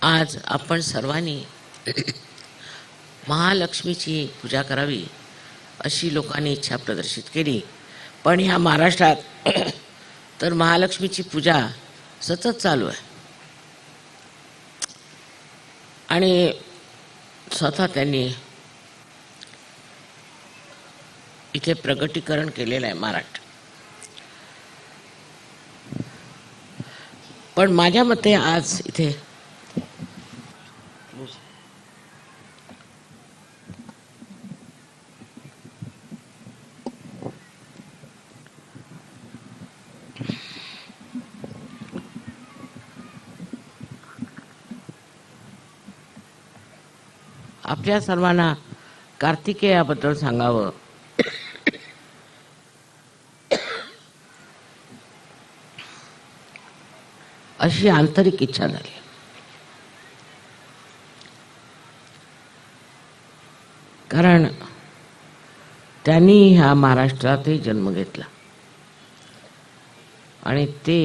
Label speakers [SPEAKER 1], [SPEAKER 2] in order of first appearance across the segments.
[SPEAKER 1] आज आपण सर्वांनी महालक्ष्मीची पूजा करावी अशी लोकांनी इच्छा प्रदर्शित केली. पण ह्या महाराष्ट्रात तर महालक्ष्मीची पूजा सतत चालू आहे आणि स्वतः त्यांनी इथे प्रगटीकरण केलेलं आहे महाराष्ट्र. पण माझ्या मते आज इथे आपल्या सर्वांना कार्तिकेयाबद्दल सांगावं अशी आंतरिक इच्छा झाली. कारण त्यांनी ह्या महाराष्ट्रातही जन्म घेतला आणि ते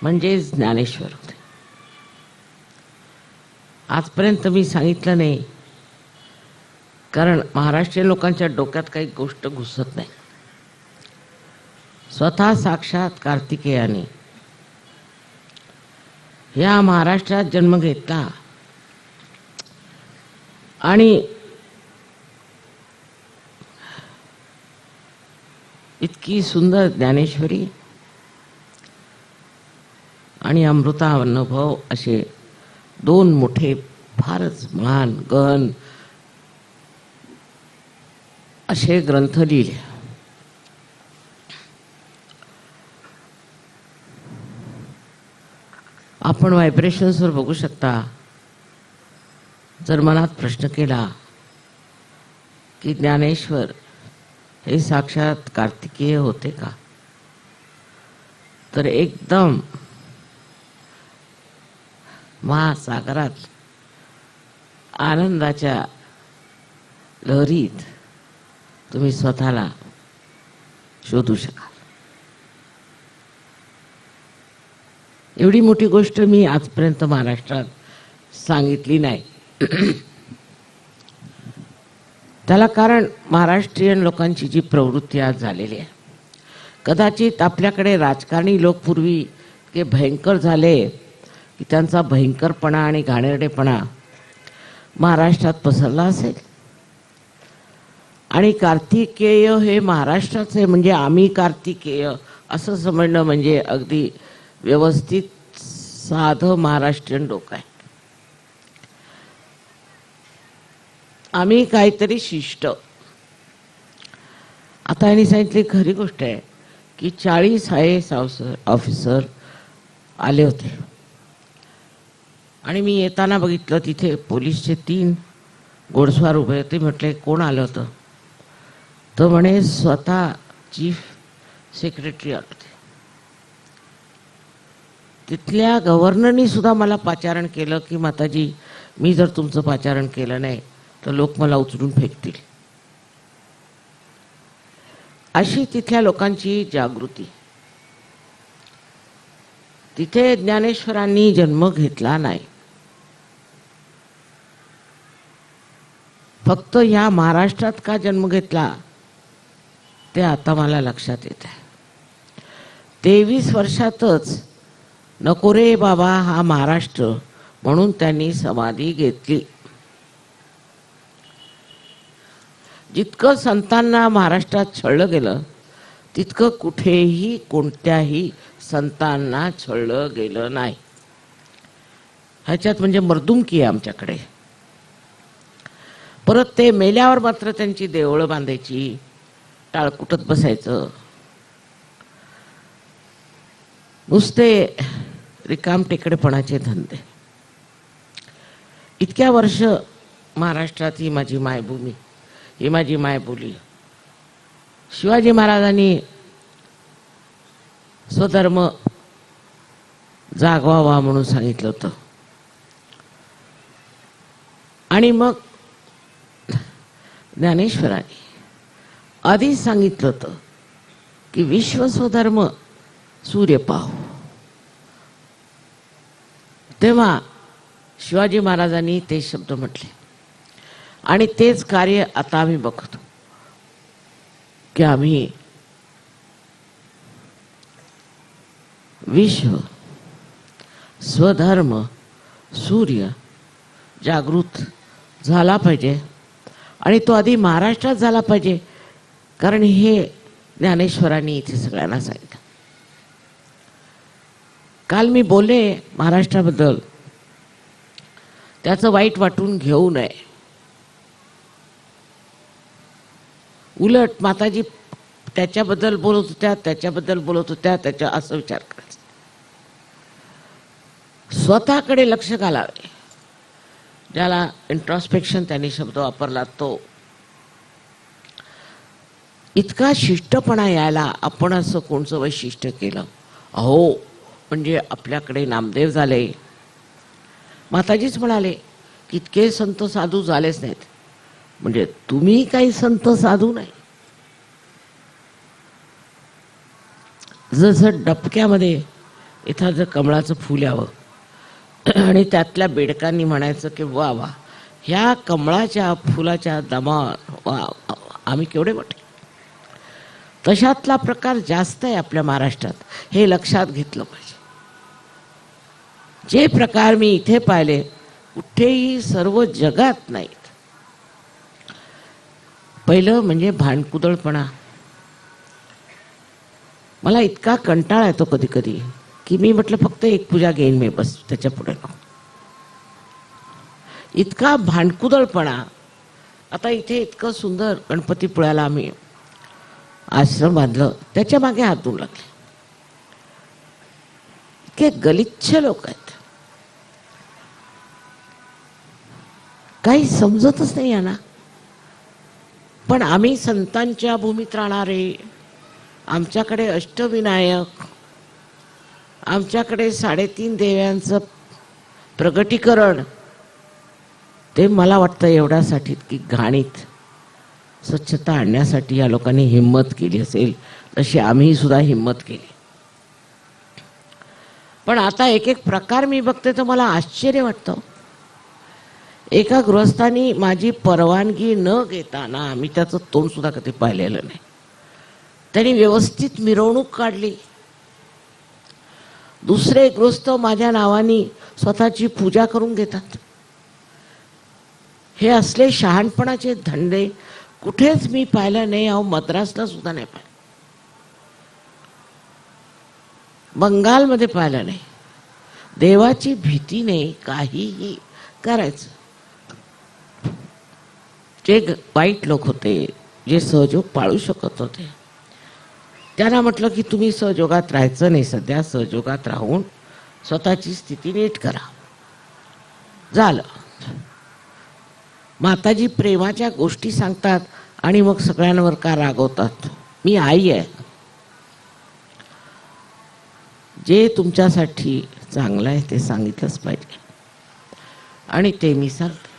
[SPEAKER 1] म्हणजे ज्ञानेश्वर होते. आजपर्यंत मी सांगितलं नाही कारण महाराष्ट्रीय लोकांच्या डोक्यात काही गोष्ट घुसत नाही. स्वतः साक्षात कार्तिकेयाने या महाराष्ट्रात जन्म घेतला आणि इतकी सुंदर ज्ञानेश्वरी आणि अमृतानुभव असे दोन मोठे फारच महान गहन असे ग्रंथ लिहिले. आपण व्हायब्रेशन्सवर बघू शकता. जर मनात प्रश्न केला की ज्ञानेश्वर हे साक्षात कार्तिकेय होते का, तर एकदम महासागरात आनंदाच्या लहरीत तुम्ही स्वतःला शोधू शकाल. एवढी मोठी गोष्ट मी आजपर्यंत महाराष्ट्रात सांगितली नाही. त्याला कारण महाराष्ट्रीयन लोकांची जी प्रवृत्ती आज झालेली आहे. कदाचित आपल्याकडे राजकारणी लोक पूर्वी इतके भयंकर झाले की त्यांचा भयंकरपणा आणि घाणेरडेपणा महाराष्ट्रात पसरला असेल. आणि कार्तिकेय हे महाराष्ट्राचे म्हणजे आम्ही कार्तिकेय असं समजणं म्हणजे अगदी व्यवस्थित साधं महाराष्ट्रीयन लोक आहे. आम्ही काहीतरी शिष्ट. आता यांनी सांगितली खरी गोष्ट आहे की 40 IAS ऑफिसर आले होते आणि मी येताना बघितलं तिथे पोलीसचे 3 घोडस्वार उभे होते. म्हटले कोण आलं होतं? तर म्हणे स्वतः चीफ सेक्रेटरी आले होते. तिथल्या गव्हर्नरनी सुद्धा मला पाचारण केलं की माताजी मी जर तुमचं पाचारण केलं नाही तर लोक मला उचलून फेकतील. अशी तिथल्या लोकांची जागृती. तिथे ज्ञानेश्वरांनी जन्म घेतला नाही. फक्त ह्या महाराष्ट्रात का जन्म घेतला ते आता मला लक्षात येत आहे. 23 वर्षातच नको रे बाबा हा महाराष्ट्र म्हणून त्यांनी समाधी घेतली. जितकं संतांना महाराष्ट्रात छळलं गेलं तितकं कुठेही कोणत्याही संतांना छळलं गेलं नाही. ह्याच्यात म्हणजे मर्दुमकी आहे आमच्याकडे. परत ते मेल्यावर मात्र त्यांची देवळं बांधायची, टाळकुटत बसायचं, नुसते रिकाम टेकडेपणाचे धंदे. इतक्या वर्ष महाराष्ट्रात ही माझी मायभूमी, ही माझी मायबोली. शिवाजी महाराजांनी स्वधर्म जागवावा म्हणून सांगितलं होतं आणि मग ज्ञानेश्वरांनी आधीच सांगितलं होतं की विश्व स्वधर्म सूर्य पाहू. तेव्हा शिवाजी महाराजांनी ते शब्द म्हटले आणि तेच कार्य आता आम्ही बघतो की आम्ही विश्व स्वधर्म सूर्य जागृत झाला पाहिजे आणि तो आधी महाराष्ट्रात झाला पाहिजे, कारण हे ज्ञानेश्वरांनी इथे सगळ्यांना सांगितलं. काल मी बोलले महाराष्ट्राबद्दल, त्याचं वाईट वाटून घेऊ नये. उलट माताजी त्याच्याबद्दल बोलत होत्या, त्याच्याबद्दल बोलत होत्या, त्याच्या असं विचार करायचा. स्वतःकडे लक्ष घालावे, ज्याला इंट्रॉस्पेक्शन त्यांनी शब्द वापरला तो. इतका शिष्टपणा यायला आपण असं कोणचं वैशिष्ट्य केलं? अहो, म्हणजे आपल्याकडे नामदेव झाले. माताजीच म्हणाले की इतके संत साधू झालेच नाहीत. म्हणजे तुम्ही काही संत साधू नाही. जसं डबक्यामध्ये एखादं कमळाचं फुल यावं आणि त्यातल्या बेडकांनी म्हणायचं की वा वा, ह्या कमळाच्या फुलाच्या दमा वा आम्ही केवढे मोठे. तशातला प्रकार जास्त आहे आपल्या महाराष्ट्रात, हे लक्षात घेतलं पाहिजे. जे प्रकार मी इथे पाहिले कुठेही सर्व जगात नाहीत. पहिलं म्हणजे भांडकुदळपणा. मला इतका कंटाळा येतो कधी कधी की मी म्हटलं फक्त एक पूजा घेईन मी, बस, त्याच्या पुढे नको. इतका भांडकुदळपणा. आता इथे इतकं सुंदर गणपतीपुळ्याला आम्ही आश्रम बांधलं, त्याच्या मागे हात धुवू लागले. इतके गलिच्छ लोक आहेत, काही समजतच नाही यांना. पण आम्ही संतांच्या भूमीत राहणारे, आमच्याकडे अष्टविनायक, आमच्याकडे 3.5 देव्यांचं प्रगटीकरण, ते मला वाटतं एवढ्यासाठी की घाणीत स्वच्छता आणण्यासाठी या लोकांनी हिम्मत केली असेल, तशी आम्ही सुद्धा हिम्मत केली. पण आता एक एक प्रकार मी बघते तर मला आश्चर्य वाटतं. एका गृहस्थानी माझी परवानगी न घेताना, मी त्याचं तोंड सुद्धा कधी पाहिलेलं नाही, त्यांनी व्यवस्थित मिरवणूक काढली. दुसरे गृहस्थ माझ्या नावाने स्वतःची पूजा करून घेतात. हे असले शहाणपणाचे धंदे कुठेच मी पाहिलं नाही. अहो, मद्रासला सुद्धा नाही पाहिलं, बंगालमध्ये पाहिलं नाही. देवाची भीती नाही, काहीही करायचं. जे वाईट लोक होते, जे सहयोग पाळू शकत होते, त्यांना म्हटलं की तुम्ही सहयोगात राहायचं नाही, सध्या सहयोगात राहून स्वतःची स्थिती नीट करा. झालं. माताजी प्रेमाच्या गोष्टी सांगतात आणि मग सगळ्यांवर का रागवतात? मी आई आहे. जे तुमच्यासाठी चांगलं आहे ते सांगितलंच पाहिजे आणि ते मी सांगते.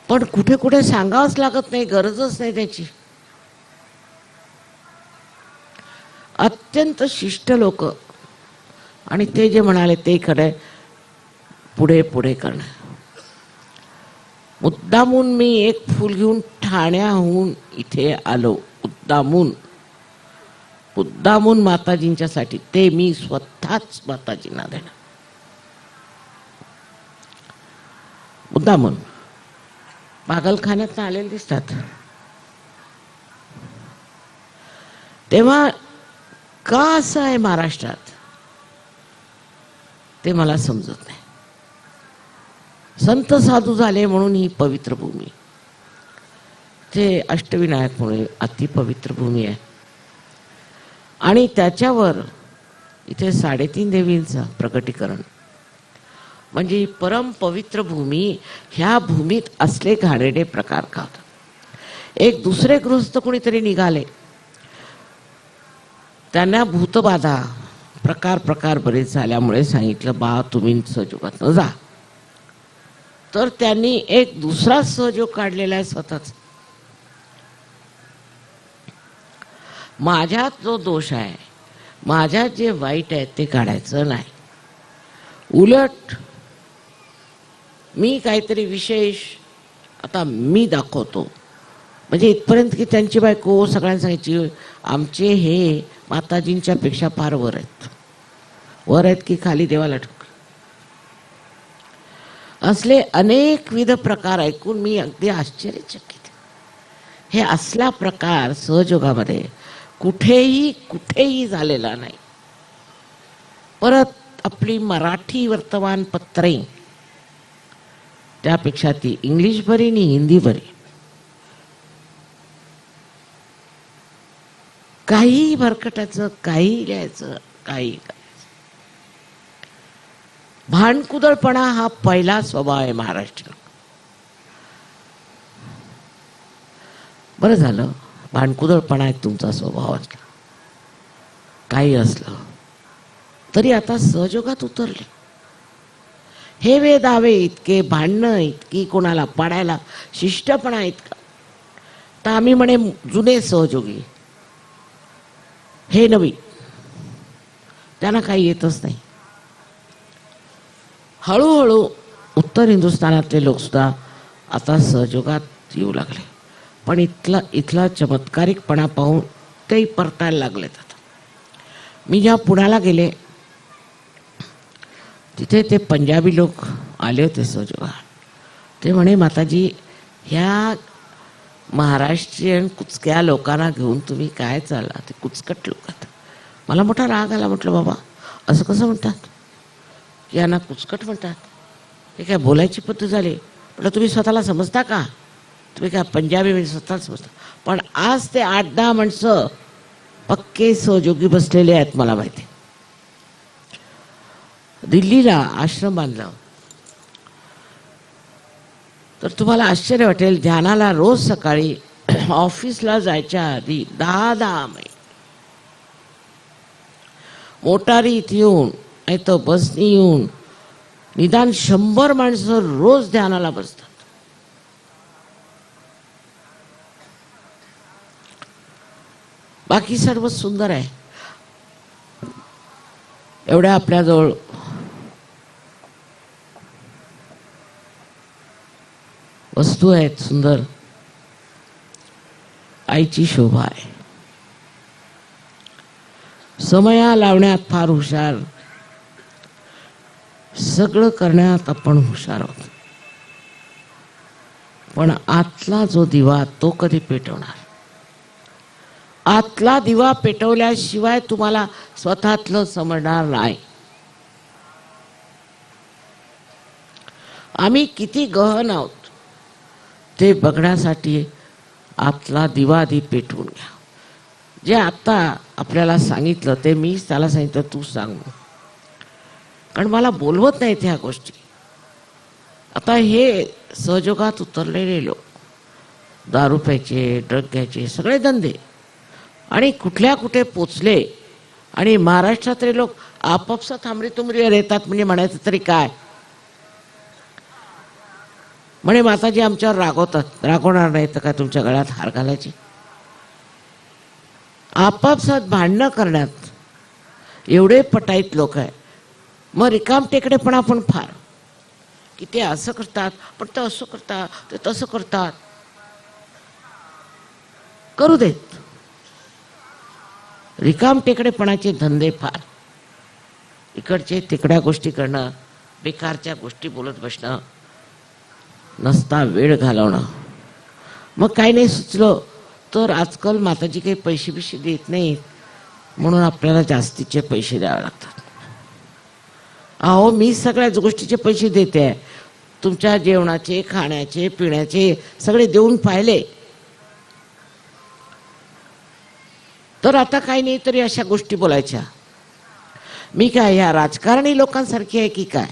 [SPEAKER 1] पण कुठे कुठे सांगावंच लागत नाही, गरजच नाही त्याची. अत्यंत शिष्ट लोक, आणि ते जे म्हणाले ते खरं, पुढे पुढे करणं. मुद्दामून मी एक फूल घेऊन ठाण्याहून इथे आलो, मुद्दामून माताजींच्यासाठी. ते मी स्वतःच माताजींना देणार, मुद्दामून. पागलखान्यात आलेले दिसतात. तेव्हा का असं आहे महाराष्ट्रात ते मला समजत नाही. संत साधू झाले म्हणून ही पवित्र भूमी, ते अष्टविनायक म्हणून अति पवित्र भूमी आहे. आणि त्याच्यावर इथे 3.5 देवींचं प्रकटीकरण, म्हणजे परम पवित्र भूमी. ह्या भूमीत असले घाणेरडे प्रकार का होतात? एक दुसरे गृहस्थ कोणीतरी निघाले, त्यांना भूतबाधा प्रकार बरेच झाल्यामुळे सांगितलं, बा तुम्ही सहयोगात न जा. तर त्यांनी एक दुसरा सहयोग काढलेला आहे स्वतःच. माझ्यात जो दोष आहे, माझ्यात जे वाईट आहे ते काढायचं नाही. उलट मी काहीतरी विशेष आता मी दाखवतो, म्हणजे इथपर्यंत की त्यांची बायको सगळ्यांना सांगायची आमचे हे माताजींच्या पेक्षा फार वर आहेत की खाली देवाला ठोक. असले अनेकविध प्रकार ऐकून मी अगदी आश्चर्यचकित. हे असला प्रकार सहयोगामध्ये कुठेही झालेला नाही. परत आपली मराठी वर्तमानपत्रे, त्यापेक्षा ती इंग्लिश बरी आणि हिंदी बरी. काही भरकटाचं, काही लिहायचं, काही भांडकुदळपणा हा पहिला स्वभाव आहे महाराष्ट्र. बरं झालं भांडकुदळपणा एक तुमचा स्वभाव असला, काही असलं तरी आता सहयोगात उतरले. हे वेदावे इतके भांडणं, इतकी कोणाला पाडायला शिष्टपणा इतका, तर आम्ही म्हणे जुने सहयोगी, हे नवी, त्यांना काही येतच नाही. हळूहळू उत्तर हिंदुस्थानातले लोक सुद्धा आता सहयोगात येऊ लागले. पण इथला चमत्कारिकपणा पाहून तेही परतायला लागलेत. आता मी जेव्हा पुण्याला गेले तिथे ते पंजाबी लोक आले होते सहयोगात. ते म्हणे माताजी ह्या महाराष्ट्रीयन कुचक्या लोकांना घेऊन तुम्ही काय चालला, ते कुचकट लोक. मला मोठा राग आला. म्हटलं बाबा असं कसं म्हणतात, यांना कुचकट म्हणतात, हे काय बोलायची पद्धत झाली. म्हटलं तुम्ही स्वतःला समजता का, तुम्ही काय पंजाबी म्हणजे स्वतःला समजता. पण आज ते 8-10 माणसं पक्के सहयोगी बसलेले आहेत. मला माहिती दिल्लीला आश्रम बांधला तर तुम्हाला आश्चर्य वाटेल, ध्यानाला रोज सकाळी ऑफिसला जायच्या आधी 10 मैल मोटारीत येऊन नाही तर बसनी येऊन निदान 100 माणसं रोज ध्यानाला बसतात. बाकी सर्व सुंदर आहे. एवढ्या आपल्याजवळ वस्तू आहेत सुंदर, आईची शोभा आहे. समया लावण्यात फार हुशार, सगळं करण्यात आपण हुशार आहोत. पण आतला जो दिवा तो कधी पेटवणार. आतला दिवा पेटवल्याशिवाय तुम्हाला स्वतःतलं समजणार नाही. आम्ही किती गहन आहोत ते बघण्यासाठी आतला दिवा आधी पेटवून घ्या. जे आता आपल्याला सांगितलं ते मीच त्याला सांगितलं तू सांग, कारण मला बोलवत नाहीत ह्या गोष्टी. आता हे सहयोगात उतरलेले लोक दारू प्यायचे, ड्रग घ्यायचे, सगळे धंदे, आणि कुठल्या कुठे पोचले. आणि महाराष्ट्रातले लोक आपापसात हमरीतुमरीवर येतात. म्हणजे म्हणायचं तरी काय, म्हणे माताजी आमच्यावर रागवतात. रागवणार नाही तर काय तुमच्या गळ्यात हार घालायची. आपापसात भांडणं करण्यात एवढे पटाईत लोक आहे. मग रिकाम टेकडेपणा पण फार, की ते असं करतात, पण ते असं करतात, ते तसं करतात. करू देत. रिकाम टेकडेपणाचे धंदे फार. इकडचे तिकड्या गोष्टी करणं, बेकारच्या गोष्टी बोलत बसणं, नसता वेळ घालवणं. मग काही नाही सुचलं तर आजकाल माताजी काही पैसे बिशे देत नाहीत, म्हणून आपल्याला जास्तीचे पैसे द्यावे लागतात. अहो मी सगळ्याच गोष्टीचे पैसे देते आहे, तुमच्या जेवणाचे, खाण्याचे, पिण्याचे सगळे देऊन पाहिले. तर आता काही नाही तरी अशा गोष्टी बोलायच्या. मी काय या राजकारणी लोकांसारखी आहे की काय.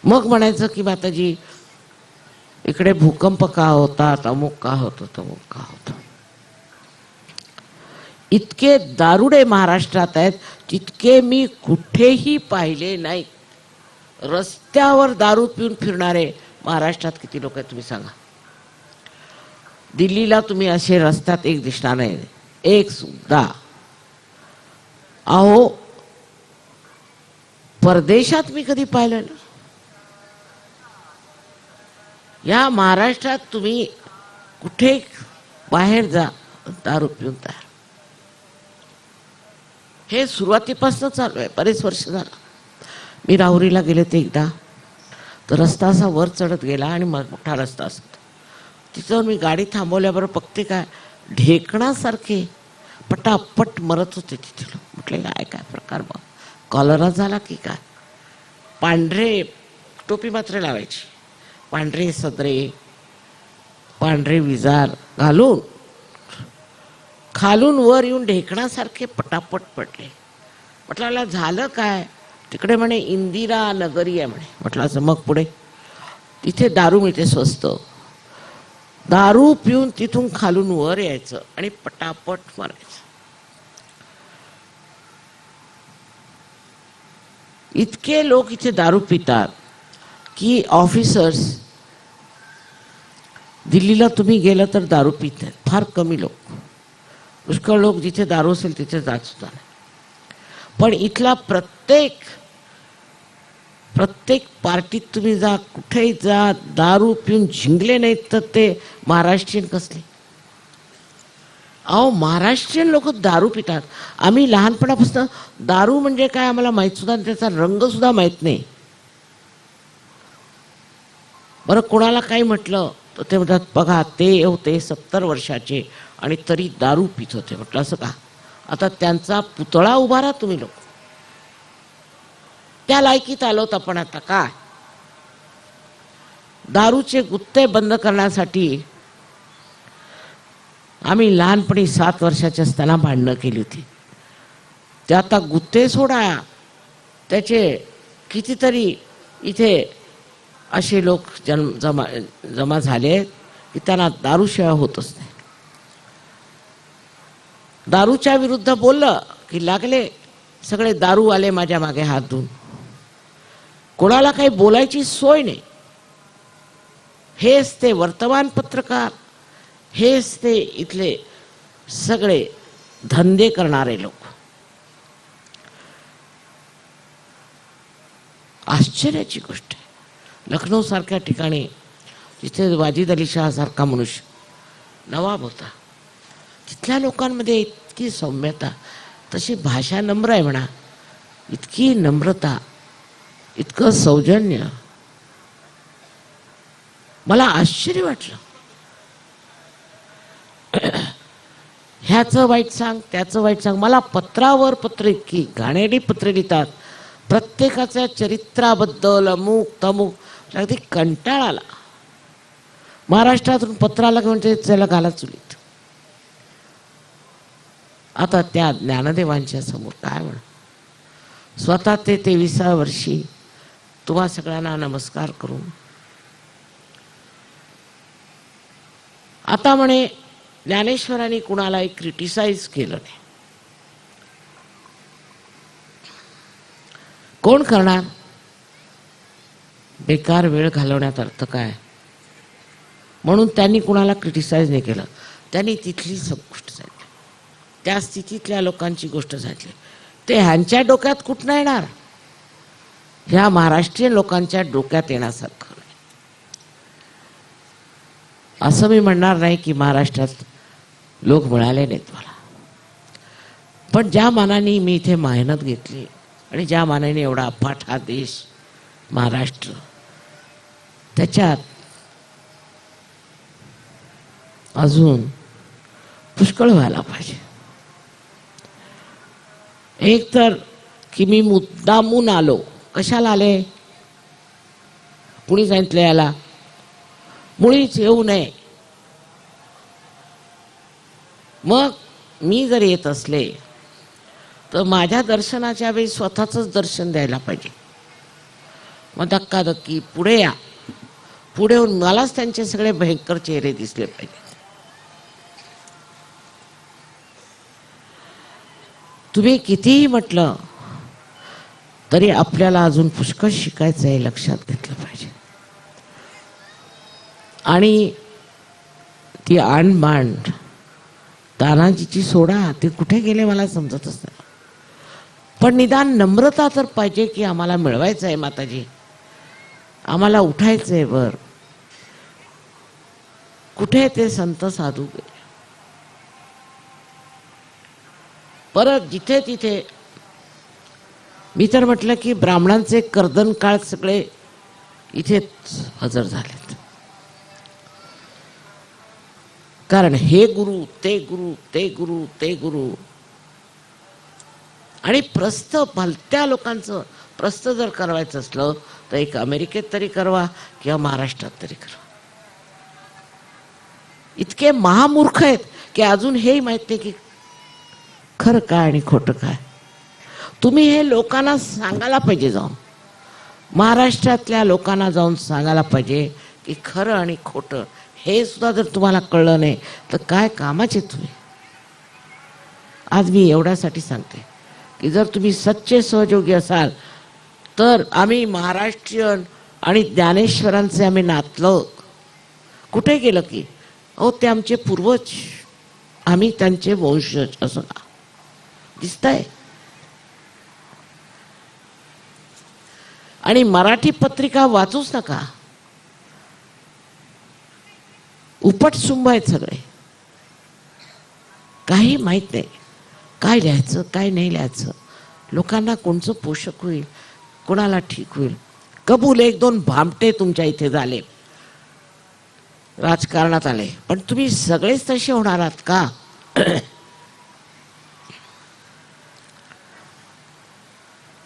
[SPEAKER 1] मग म्हणायचं की माताजी इकडे भूकंप का होतात, अमुक का होतो, तमुक का होतो. इतके दारुडे महाराष्ट्रात आहेत तितके मी कुठेही पाहिले नाही. रस्त्यावर दारू पिऊन फिरणारे महाराष्ट्रात किती लोक आहेत तुम्ही सांगा. दिल्लीला तुम्ही असे रस्त्यात एक दिसणार नाही. एक सुद्धा. अहो परदेशात मी कधी पाहिलं ना. या महाराष्ट्रात तुम्ही कुठे बाहेर जा, दारू पिऊन तयार. हे सुरुवातीपासून चालू आहे, बरेच वर्ष झालं. मी राहुरीला गेले ते एकदा, तर रस्ता असा वर चढत गेला आणि मोठा रस्ता असत. तिथं मी गाडी थांबवल्याबरोबर बघते काय ढेकणासारखे पटापट मरत होते तिथे. म्हटलं काय प्रकार, बघ कॉलरा झाला की काय. पांढरे टोपी मात्र लावायची, पांढरे सदरे, पांढरे विजार घालून खालून वर येऊन ढेकणासारखे पटापट पडले. म्हटलं झालं काय. तिकडे म्हणे इंदिरा नगरी आहे म्हणे. म्हटलं असं. मग पुढे तिथे दारू मिळते स्वस्त. दारू पिऊन तिथून खालून वर यायचं आणि पटापट मारायचं. इतके लोक इथे दारू पितात की ऑफिसर्स, दिल्लीला तुम्ही गेलं तर दारू पित नाहीत, फार कमी लोक. पुष्कळ लोक जिथे दारू असेल तिथे जात सुद्धा नाही. पण इथला प्रत्येक पार्टीत तुम्ही जा, कुठेही जा, दारू पिऊन झिंगले नाहीत तर ते महाराष्ट्रीयन कसले. अहो महाराष्ट्रीयन लोक दारू पितात. आम्ही लहानपणापासून दारू म्हणजे काय आम्हाला माहित सुद्धा, त्याचा रंग सुद्धा माहित नाही. बरं कोणाला काही म्हटलं तर ते म्हणतात बघा ते होते 70 वर्षाचे आणि तरी दारू पित होते. म्हटलं असं का. आता त्यांचा पुतळा उभारा तुम्ही लोक. त्या लायकीत आलोत आपण आता. काय दारूचे गुत्ते बंद करण्यासाठी आम्ही लहानपणी 7 वर्षाच्या असताना भांडणं केली होती. ते आता गुत्ते सोडा, त्याचे कितीतरी इथे असे लोक जमा झाले की त्यांना दारूशिवाय होतच नाही. दारूच्या विरुद्ध बोललं की लागले सगळे दारूवाले माझ्या मागे हात धुवून. कोणाला काही बोलायची सोय नाही. हेच ते वर्तमानपत्रकार, हेच ते इथले सगळे धंदे करणारे लोक. आश्चर्याची गोष्ट आहे. लखनौ सारख्या ठिकाणी जिथे वाजिद अली शाह सारखा मनुष्य नवाब होता, तिथल्या लोकांमध्ये इतकी सौम्यता, तशी भाषा नम्र आहे म्हणा, इतकी नम्रता, इतकं सौजन्य. मला आश्चर्य वाटलं. ह्याचं वाईट सांग, त्याचं वाईट सांग. मला पत्रावर पत्र, इतकी घाणेरडी पत्रे लिहितात प्रत्येकाच्या चरित्राबद्दल, अमुक तमुक. अगदी कंटाळा आला. महाराष्ट्रातून पत्र आलं म्हणजे त्याला घाला चुलीत. आता त्या ज्ञानदेवांच्या समोर काय म्हण. स्वतः ते 23व्या वर्षी तुम्हा सगळ्यांना नमस्कार करून आता म्हणे ज्ञानेश्वरांनी कुणालाही क्रिटिसाइज केलं नाही. कोण करणार. बेकार वेळ घालवण्यात अर्थ काय. म्हणून त्यांनी कुणाला क्रिटिसाइज नाही केलं. त्यांनी तिथली सब गोष्ट सांगितली, त्या स्थितीतल्या लोकांची गोष्ट सांगितली. ते ह्यांच्या डोक्यात कुठनं येणार. ह्या महाराष्ट्रीयन लोकांच्या डोक्यात येण्यासारखं नाही. असं मी म्हणणार नाही की महाराष्ट्रात लोक मिळाले नाहीत मला, पण ज्या मानाने मी इथे मेहनत घेतली आणि ज्या मानाने एवढा अफाट हा देश महाराष्ट्र, त्याच्यात अजून पुष्कळ व्हायला पाहिजे. एक तर की मी मुद्दामून आलो. कशाला आले. कुणी सांगितलं याला. मुळीच येऊ नये. मग मी जर येत असले तर माझ्या दर्शनाच्या वेळी स्वतःच दर्शन द्यायला पाहिजे. मग धक्काधक्की पुढे या, पुढे येऊन मलाच त्यांचे सगळे भयंकर चेहरे दिसले पाहिजे. तुम्ही कितीही म्हटलं तरी आपल्याला अजून पुष्कळ शिकायचं आहे, लक्षात घेतलं पाहिजे. आणि ती आणबाण तानाजीची सोडा, ते कुठे गेले मला समजतच नाही. पण निदान नम्रता तर पाहिजे की आम्हाला मिळवायचं आहे माताजी, आम्हाला उठायचं आहे वर. कुठे ते संत साधू गेले? परत जिथे तिथे मी तर म्हटलं की ब्राह्मणांचे कर्दन काळ सगळे इथेच हजर झालेत. कारण हे गुरु ते गुरु ते गुरु ते गुरु. आणि प्रस्थ भलत्या लोकांचं प्रस्थ जर करवायचं असलं तर एक अमेरिकेत तरी करवा किंवा महाराष्ट्रात तरी करवा. इतके महामूर्ख आहेत की अजून हेही माहित नाही की खरं काय आणि खोटं काय. तुम्ही हे लोकांना सांगायला पाहिजे, जाऊन महाराष्ट्रातल्या लोकांना जाऊन सांगायला पाहिजे की खरं आणि खोटं हे सुद्धा जर तुम्हाला कळलं नाही तर काय कामाचे तुम्ही. आज मी एवढ्यासाठी सांगते की जर तुम्ही सच्चे सहयोगी असाल तर आम्ही महाराष्ट्रीयन आणि ज्ञानेश्वरांचे आम्ही नातलं. कुठे गेलं की अहो ते आमचे पूर्वज, आम्ही त्यांचे वंशज असं का दिसतंय. आणि मराठी पत्रिका वाचूच नका, उपटसुंब आहेत सगळे. काही माहित नाही काय लिहायचं काय नाही लिहायचं, लोकांना कोणचं पोषक होईल कोणाला ठीक होईल. कबूल एक दोन भामटे तुमच्या इथे झाले, राजकारणात आले, पण तुम्ही सगळेच तसे होणार आहात का?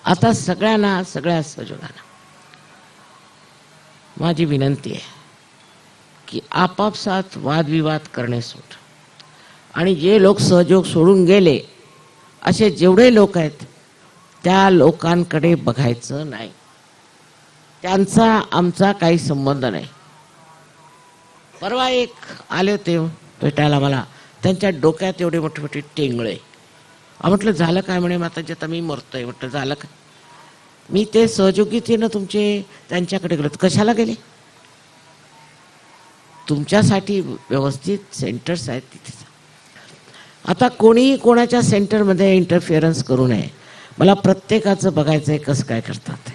[SPEAKER 1] आता सगळ्यांना, सगळ्या सहयोगांना माझी विनंती आहे की आपापसात वादविवाद करणे सोड. आणि जे लोक सहयोग सोडून गेले असे जेवढे लोक आहेत त्या लोकांकडे बघायचं नाही. त्यांचा आमचा काही संबंध नाही. परवा एक आले होते भेटायला मला, त्यांच्या डोक्यात एवढे मोठे मोठे टेंगळे. म्हटलं झालं काय? म्हणे माताजी आता मी मरतोय. म्हटलं झालं काय? मी ते सहयोगी ते ना तुमचे त्यांच्याकडे गेलो. कशाला गेले? तुमच्यासाठी व्यवस्थित सेंटर्स आहेत तिथे. आता कोणीही कोणाच्या सेंटरमध्ये इंटरफिअरन्स करू नये. मला प्रत्येकाचं बघायचं आहे कसं काय करतात,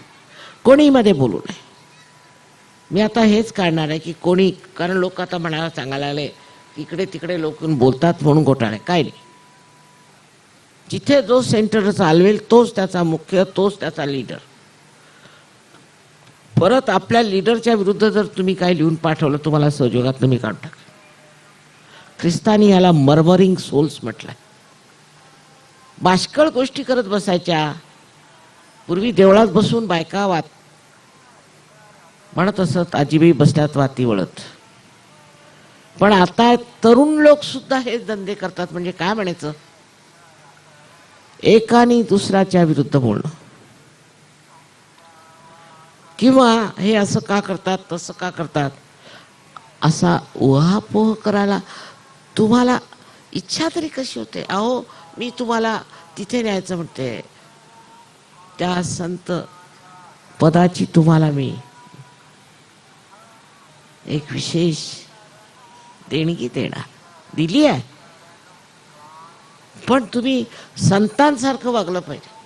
[SPEAKER 1] कोणी मध्ये बोलू नये. मी आता हेच काढणार आहे की कोणी, कारण लोक आता म्हणायला सांगायला लागले इकडे तिकडे लोक बोलतात म्हणून घोटाळे. काय नाही, जिथे जो सेंटर चालवेल तोच त्याचा मुख्य, तोच त्याचा लीडर. परत आपल्या लीडरच्या विरुद्ध जर तुम्ही काय लिहून पाठवलं तुम्हाला सहयोगात मी काढून टाक. ख्रिस्तानी याला मर्मरिंग सोल्स म्हटलंय. बाष्कळ गोष्टी करत बसायच्या. पूर्वी देवळात बसून बायका म्हणत असत आजीबाई बसल्यात वाती वळत. पण आता तरुण लोक सुद्धा हे धंदे करतात. म्हणजे काय म्हणायचं, एकाने दुसऱ्याच्या विरुद्ध बोलणं, किंवा हे असं का करतात तसं का करतात असा उहापोह करायला तुम्हाला इच्छा तरी कशी होते? अहो मी तुम्हाला तिथे न्यायचं म्हणते, त्या संत पदाची तुम्हाला मी एक विशेष देणगी देणार, दिली आहे. पण तुम्ही संतांसारखं वागलं पाहिजे.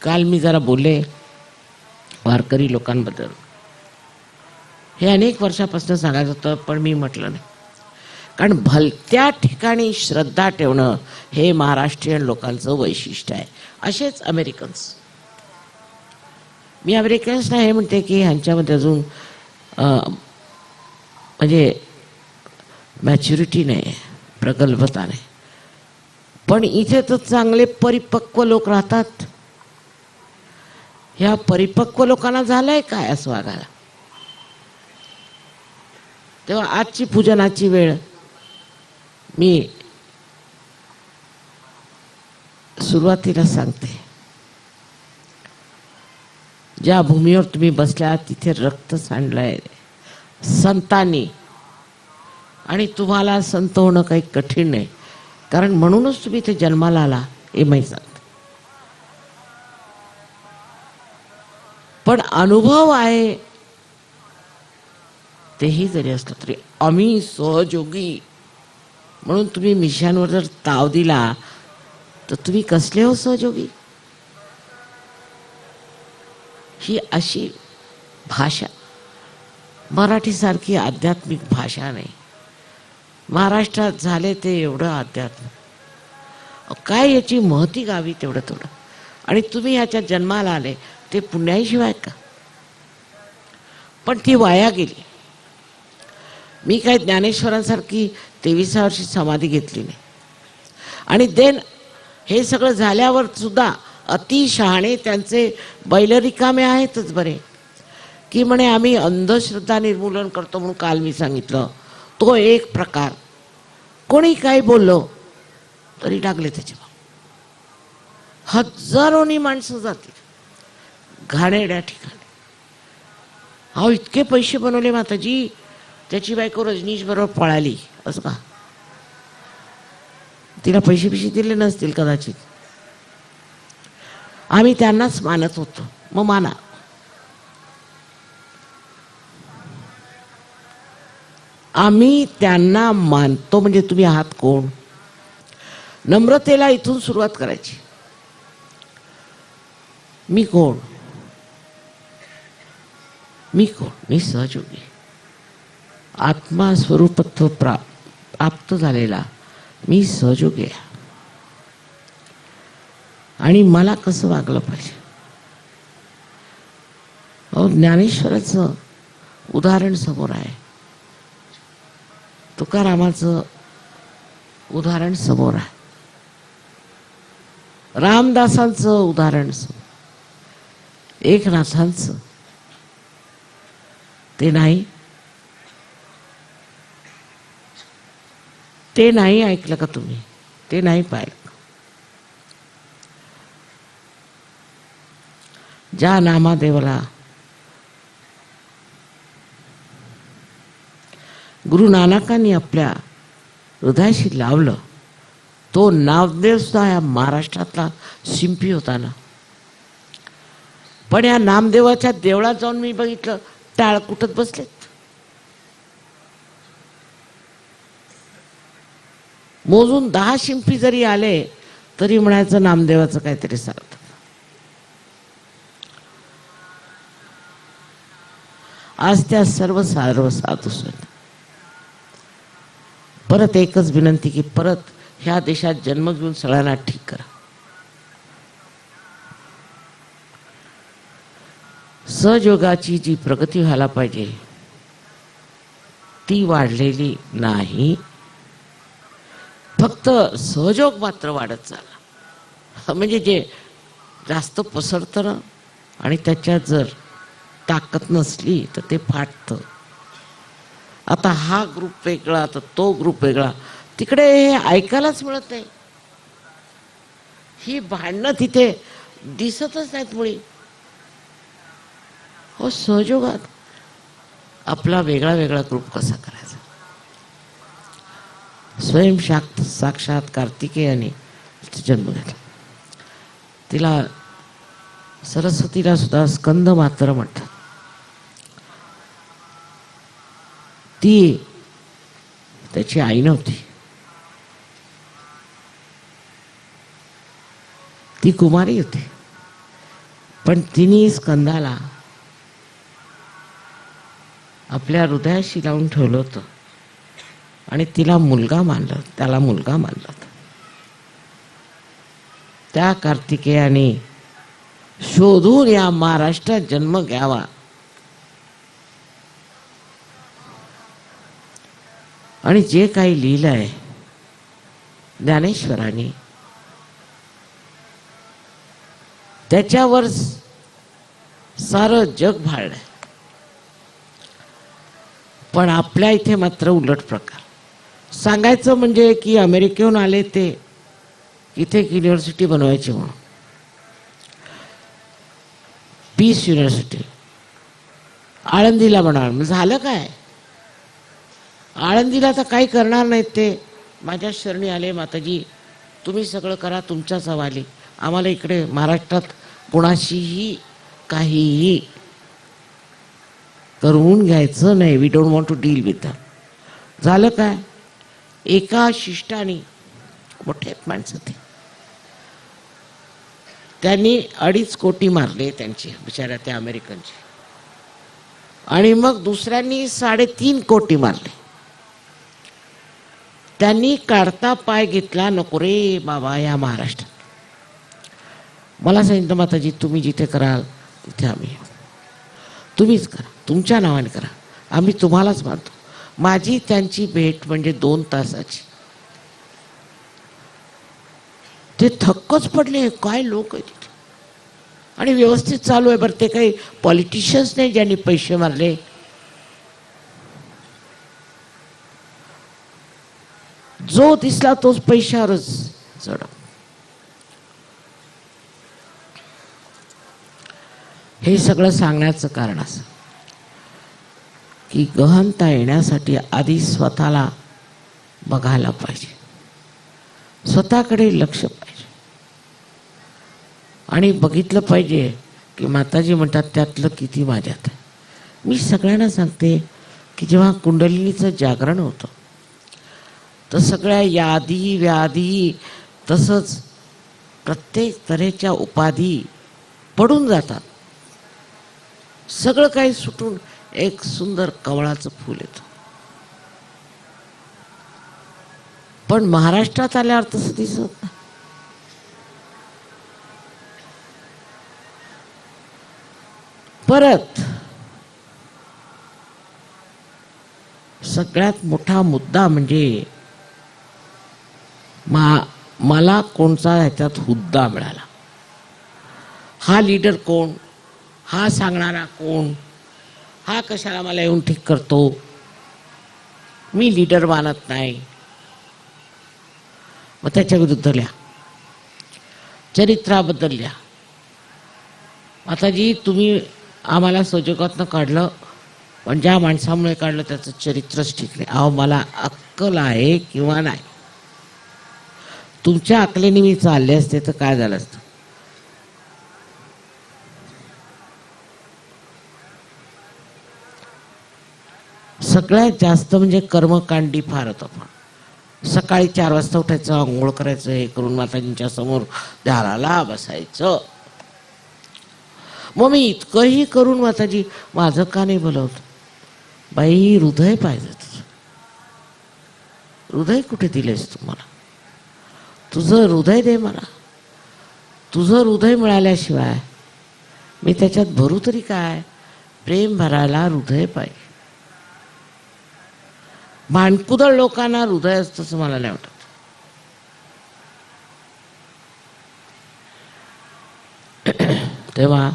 [SPEAKER 1] काल मी जरा बोलले वारकरी लोकांबद्दल. हे अनेक वर्षापासून सांगायचं होतं पण मी म्हटलं नाही. कारण भलत्या ठिकाणी श्रद्धा ठेवणं हे महाराष्ट्रीयन लोकांचं वैशिष्ट्य आहे. असेच अमेरिकन्स. मी अमेरिकन्सना हे म्हणते की ह्यांच्यामध्ये अजून म्हणजे मॅच्युरिटी नाही, प्रगल्भता नाही. पण इथे तर चांगले परिपक्व लोक राहतात. ह्या परिपक्व लोकांना झालंय काय असं वागायला? तेव्हा आजची पूजनाची वेळ मी सुरुवातीला सांगते, ज्या भूमीवर तुम्ही बसल्या तिथे रक्त सांडलंय संतांनी. आणि तुम्हाला संत होणं काही कठीण नाही, कारण म्हणूनच तुम्ही इथे जन्माला आला हे माहीत सांगते. पण अनुभव आहे तेही जरी असलं तरी आम्ही सहयोगी म्हणून तुम्ही मिशांवर जर ताव दिला तर तुम्ही कसले हो सहयोगी? ही अशी भाषा मराठीसारखी आध्यात्मिक भाषा नाही. महाराष्ट्रात झाले ते एवढं अध्यात्म, काय याची महती गावी तेवढं थोडं. आणि तुम्ही ह्याच्या जन्माला आले ते पुण्याशिवाय का? पण ती वाया गेली. मी काय ज्ञानेश्वरांसारखी 23 वर्षी समाधी घेतली नाही. आणि देन हे सगळं झाल्यावर सुद्धा अति शहाणे त्यांचे बैल रिकामे आहेतच बरे, की म्हणे आम्ही अंधश्रद्धा निर्मूलन करतो म्हणून काल मी सांगितलं तो एक प्रकार. कोणी काही बोललो तरी टाकले त्याच्या हजारोनी माणसं जातील घाणेरड्या ठिकाणी. अहो इतके पैसे बनवले माताजी, त्याची बायको रजनीश बरोबर पळाली असं का? तिला पैसे दिले नसतील कदाचित. आम्ही त्यांनाच मानत होतो, मग माना. आम्ही त्यांना मानतो म्हणजे तुम्ही आहात कोण? नम्रतेला इथून सुरुवात करायची. मी कोण? मी सहयोगी, आत्मा स्वरूपत्व प्राप्त झालेला मी सहयोगी आहे. आणि मला कसं वागलं पाहिजे? अहो ज्ञानेश्वराचं उदाहरण समोर आहे, तुकारामाचं उदाहरण समोर आहे, रामदासांचं उदाहरण समोर, एकनाथांचं. ते नाही ऐकलं का तुम्ही? ते नाही पाहिलं? ज्या नामादेवाला गुरु नानकांनी आपल्या हृदयाशी लावलं, तो नामदेव सुद्धा या महाराष्ट्रातला शिंपी होता ना. पण या नामदेवाच्या देवळात जाऊन मी बघितलं टाळ कुटत बसलेत. मोजून 10 शिंपी जरी आले तरी म्हणायचं नामदेवाचं काहीतरी सार्थ. आज त्या सर्व साधू संत परत एकच विनंती की परत ह्या देशात जन्म घेऊन सगळ्यांना ठीक करा. सहयोगाची जी प्रगती व्हायला पाहिजे ती वाढलेली नाही. फक्त सहयोग मात्र वाढत चालला. म्हणजे जे जास्त पसरतं ना आणि त्याच्यात जर ताकद नसली तर ते फाटतं. आता हा ग्रुप वेगळा तर तो ग्रुप वेगळा, तिकडे हे ऐकायलाच मिळत नाही. ही भांडणं तिथे दिसतच नाहीत मुळी. हो सहयोगात आपला वेगळा वेगळा ग्रुप कसा करायचा? स्वयं साक्षात कार्तिकेयाने जन्म घेतला. तिला सरस्वतीला सुद्धा स्कंद मात्र म्हणतात. ती त्याची आई नव्हती, ती कुमारी होती. पण तिने स्कंदाला आपल्या हृदयाशी लावून ठेवलं होतं आणि तिला मुलगा मानलं, त्याला मुलगा मानला. त्या कार्तिकेयाने शोधून या महाराष्ट्रात जन्म घ्यावा आणि जे काही लिहिलंय ज्ञानेश्वरांनी त्याच्यावर सारं जग भाळलंय. पण आपल्या इथे मात्र उलट प्रकार. सांगायचं म्हणजे की अमेरिकेहून आले ते इथे एक युनिव्हर्सिटी बनवायची म्हणून, पीस युनिव्हर्सिटी आळंदीला बनवणार. झालं काय? आळंदीला तर काही करणार नाहीत ते. माझ्या शरणी आले, माताजी तुम्ही सगळं करा, तुमच्याच हवाली. आम्हाला इकडे महाराष्ट्रात कोणाशीही काहीही करवून घ्यायचं नाही. We don't want to deal with that. झालं काय, एका शिष्टाने, मोठे माणसं ते, त्यांनी 2.5 कोटी मारले त्यांचे, बिचाऱ्या त्या अमेरिकनचे. आणि मग दुसऱ्यांनी 3.5 कोटी मारले. त्यांनी काढता पाय घेतला, नको रे बाबा या महाराष्ट्रात. मला सांगितलं, माताजी तुम्ही जिथे कराल तिथे आम्ही येऊ, तुम्हीच करा, तुमच्या नावाने करा, आम्ही तुम्हालाच मानतो. माझी त्यांची भेट म्हणजे 2 तासाची. ते थक्कच पडले, काय लोक आहे तिथे. आणि व्यवस्थित चालू आहे बरं. ते काही पॉलिटिशियन्स नाही ज्यांनी पैसे मारले. जो दिसला तोच पैशावरच चढ. हे सगळं सांगण्याचं कारण असं की गहनता येण्यासाठी आधी स्वतःला बघायला पाहिजे, स्वतःकडे लक्ष पाहिजे. आणि बघितलं पाहिजे की माताजी म्हणतात त्यातलं किती माझ्यात आहे. मी सगळ्यांना सांगते की जेव्हा कुंडलिनीचं जागरण होतं तर सगळ्या यादी व्याधी तसंच प्रत्येक तऱ्हेच्या उपाधी पडून जातात. सगळं काही सुटून एक सुंदर कमळाचं फूल येतं. पण महाराष्ट्रात आल्यावर तसं दिसत नाही. परत सगळ्यात मोठा मुद्दा म्हणजे मला कोणचा ह्याच्यात हुद्दा मिळाला. हा लीडर कोण, हा सांगणारा कोण, हा कशाला मला येऊन ठीक करतो, मी लीडर मानत नाही. मग त्याच्या विरुद्ध लिहा, चरित्राबद्दल लिहा. माताजी तुम्ही आम्हाला संजोगातनं काढलं, पण ज्या माणसामुळे काढलं त्याचं चरित्रच ठीक नाही. अहो मला अक्कल आहे किंवा नाही, तुमच्या अकलेने मी चालले असते तर काय झालं असतं. सगळ्यात जास्त म्हणजे कर्मकांडी फार होतं. पण सकाळी 4 वाजता उठायचं, आंघोळ करायचं, हे करून माताजींच्या समोर ध्यानाला बसायचं. मग मी इतकंही करून माताजी माझं का नाही बोलवत. बाई हृदय पाहिजे तुझं. हृदय कुठे दिलेस तुम्हाला, तुझं हृदय दे मला. तुझं हृदय मिळाल्याशिवाय मी त्याच्यात भरू तरी काय. प्रेम भरायला हृदय पाहिजे. भांडकुदळ लोकांना हृदय असतं असं मला नाही वाटत. तेव्हा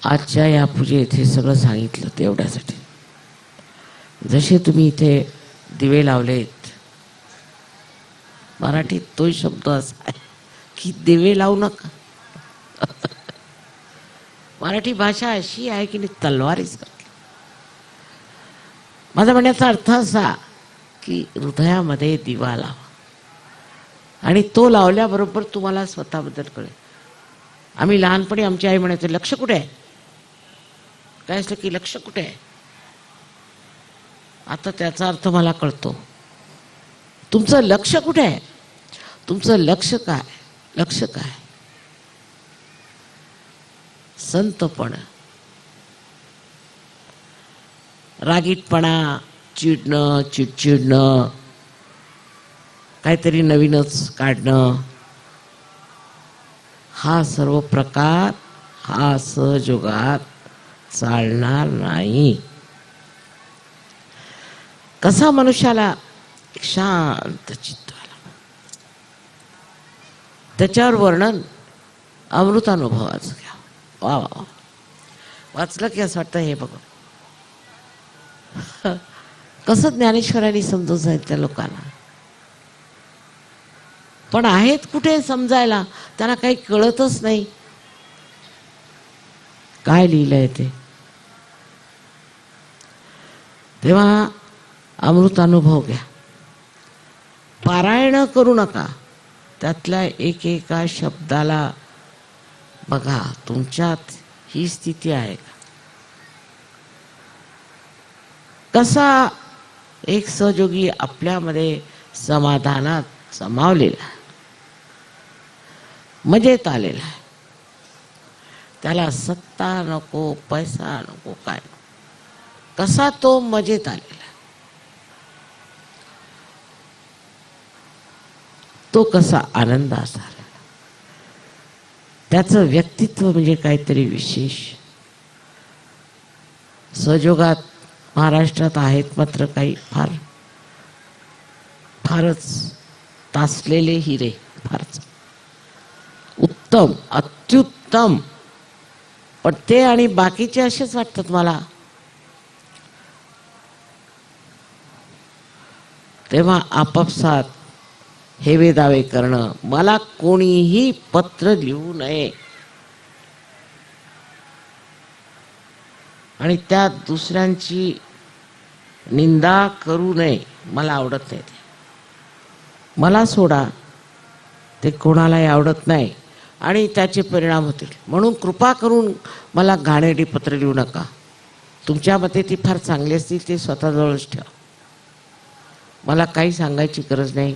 [SPEAKER 1] आजच्या या पूजेत हे सगळं सांगितलं तेवढ्यासाठी. जसे तुम्ही इथे दिवे लावलेत, मराठीत तो शब्द असा आहे की दिवे लावू नका. मराठी भाषा अशी आहे की तलवारीच करते. माझा म्हणण्याचा अर्थ असा की हृदयामध्ये दिवा लावा आणि तो लावल्याबरोबर तुम्हाला स्वतःबद्दल कळेल. आम्ही लहानपणी आमची आई म्हणायचे लक्ष कुठे आहे, काय असलं की लक्ष कुठे आहे. आता त्याचा अर्थ मला कळतो. तुमचं लक्ष कुठे आहे, तुमचं लक्ष काय, लक्ष काय. संतपणा, रागीटपणा, चिडणं, चिडचिडणं, काहीतरी नवीनच काढणं, हा सर्व प्रकार हा सहजोगात चालणार नाही. कसा मनुष्याला शांत चित्त आला, त्याच्यावर वर्णन अमृतानुभवाचं घ्या. वा वा, वाचलं की असं वाटतं हे बघा कसं ज्ञानेश्वरांनी समजून सांगितलं त्या लोकांना. पण आहेत कुठे समजायला, त्यांना काही कळतच नाही काय लिहिलंय ते. तेव्हा अमृतानुभव घ्या, पारायण करू नका, त्यातल्या एकेका शब्दाला बघा तुमच्यात ही स्थिती आहे का. कसा एक सहयोगी आपल्यामध्ये समाधानात समावलेला, मजेत आलेला आहे. त्याला सत्ता नको, पैसा नको, काय नको. कसा तो मजेत आलेला, तो कसा आनंदात आलेला. त्याचं व्यक्तित्व म्हणजे काहीतरी विशेष. सहयोगात महाराष्ट्रात आहेत मात्र काही फारच तासलेले हिरे, फारच उत्तम, अत्युत्तम. पण ते आणि बाकीचे असेच वाटतात मला. तेव्हा आपापसात हेवे दावे करणं, मला कोणीही पत्र लिहू नये आणि त्यात दुसऱ्यांची निंदा करू नये, मला आवडत नाही. ते मला सोडा, ते कोणालाही आवडत नाही आणि त्याचे परिणाम होतील. म्हणून कृपा करून मला घाणेरडी पत्र लिहू नका. तुमच्या मते ती फार चांगली असतील, ते स्वतःजवळच ठेवा. मला काही सांगायची गरज नाही,